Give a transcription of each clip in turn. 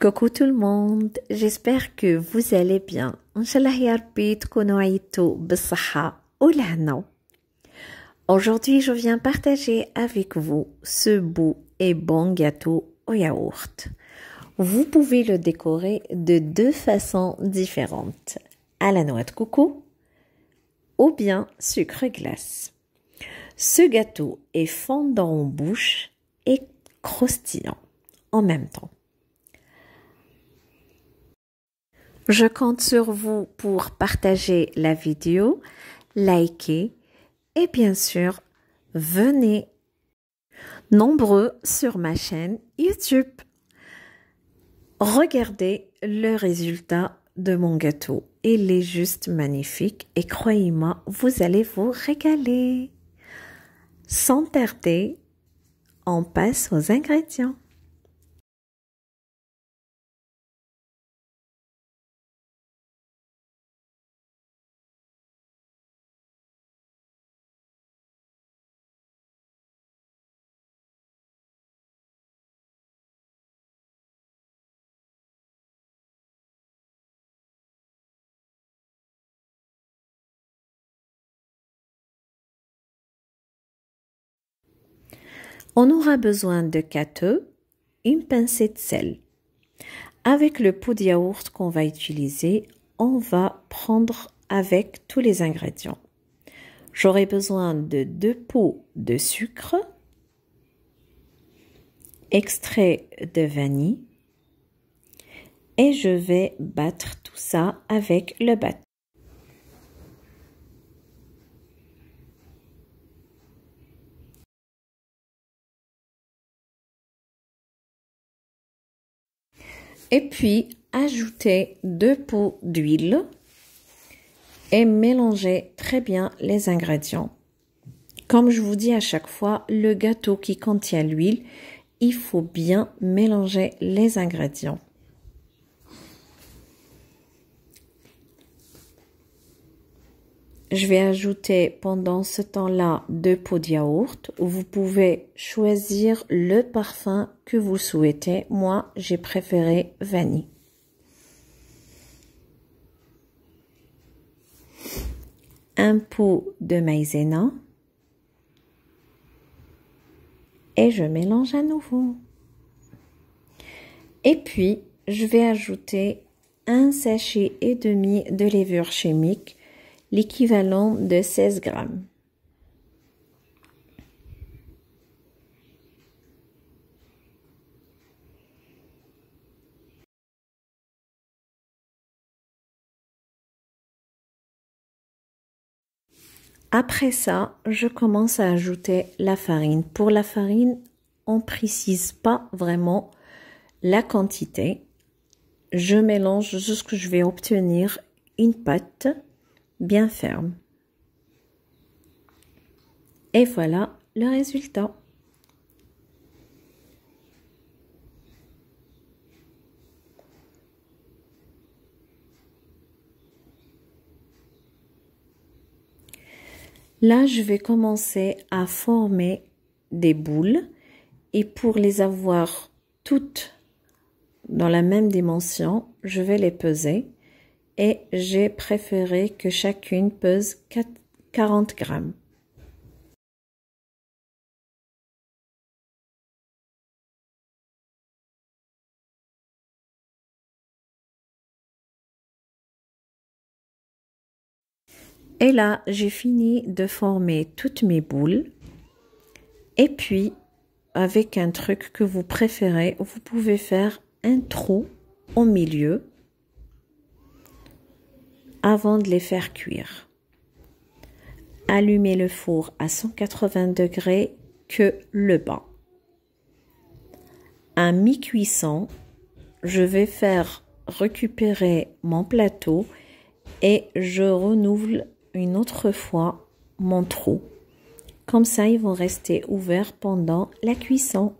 Coucou tout le monde, j'espère que vous allez bien. Inch'Allah ya Rabbi تكونوا عيطوا بالصحة والهنا. Aujourd'hui, je viens partager avec vous ce beau et bon gâteau au yaourt. Vous pouvez le décorer de deux façons différentes, à la noix de coco ou bien sucre glace. Ce gâteau est fondant en bouche et croustillant en même temps. Je compte sur vous pour partager la vidéo, liker et bien sûr, venez nombreux sur ma chaîne YouTube. Regardez le résultat de mon gâteau. Il est juste magnifique et croyez-moi, vous allez vous régaler. Sans tarder, on passe aux ingrédients. On aura besoin de 4 œufs, une pincée de sel. Avec le pot de yaourt qu'on va utiliser, on va prendre avec tous les ingrédients. J'aurai besoin de 2 pots de sucre, extrait de vanille et je vais battre tout ça avec le batteur. Et puis, ajouter 2 pots d'huile et mélanger très bien les ingrédients. Comme je vous dis à chaque fois, le gâteau qui contient l'huile, il faut bien mélanger les ingrédients. Je vais ajouter pendant ce temps-là 2 pots de yaourt. Vous pouvez choisir le parfum que vous souhaitez. Moi, j'ai préféré vanille. Un pot de maïzena. Et je mélange à nouveau. Et puis, je vais ajouter un sachet et demi de levure chimique, l'équivalent de 16 grammes. Après ça, je commence à ajouter la farine. Pour la farine, on ne précise pas vraiment la quantité. Je mélange jusqu'à ce que je vais obtenir une pâte bien ferme. Et voilà le résultat. Là, je vais commencer à former des boules et pour les avoir toutes dans la même dimension, je vais les peser et j'ai préféré que chacune pèse 40 grammes. Et là, j'ai fini de former toutes mes boules. Et puis, avec un truc que vous préférez, vous pouvez faire un trou au milieu avant de les faire cuire. Allumez le four à 180 degrés que le bas. À mi-cuisson, je vais faire récupérer mon plateau et je renouvelle une autre fois mon trou. Comme ça, ils vont rester ouverts pendant la cuisson.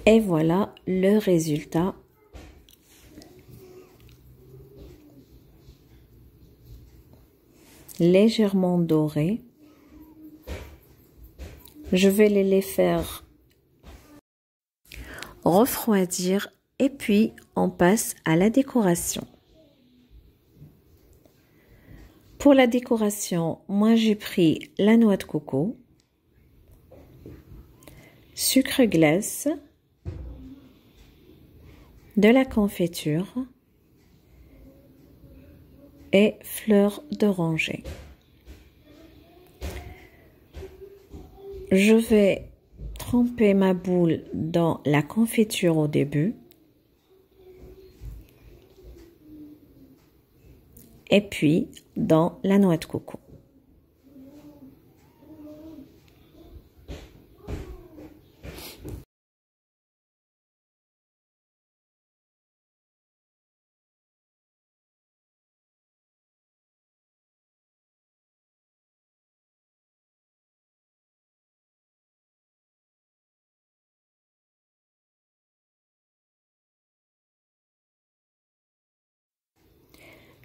Et voilà le résultat. légèrement dorés. Je vais les faire refroidir et puis on passe à la décoration. Pour la décoration, moi j'ai pris la noix de coco, sucre glace, de la confiture et fleurs d'oranger. Je vais tremper ma boule dans la confiture au début et puis dans la noix de coco.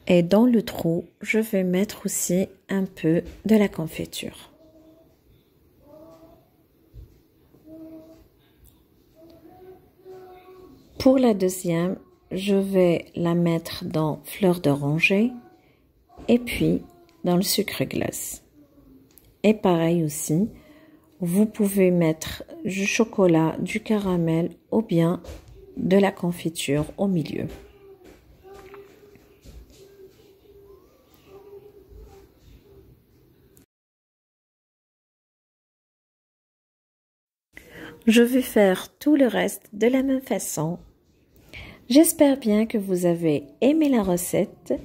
Et dans le trou, je vais mettre aussi un peu de la confiture. Pour la deuxième, je vais la mettre dans fleurs d'oranger et puis dans le sucre glace. Et pareil aussi, vous pouvez mettre du chocolat, du caramel ou bien de la confiture au milieu. Je vais faire tout le reste de la même façon. J'espère bien que vous avez aimé la recette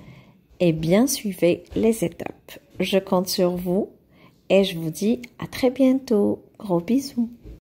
et bien suivez les étapes. Je compte sur vous et je vous dis à très bientôt. Gros bisous.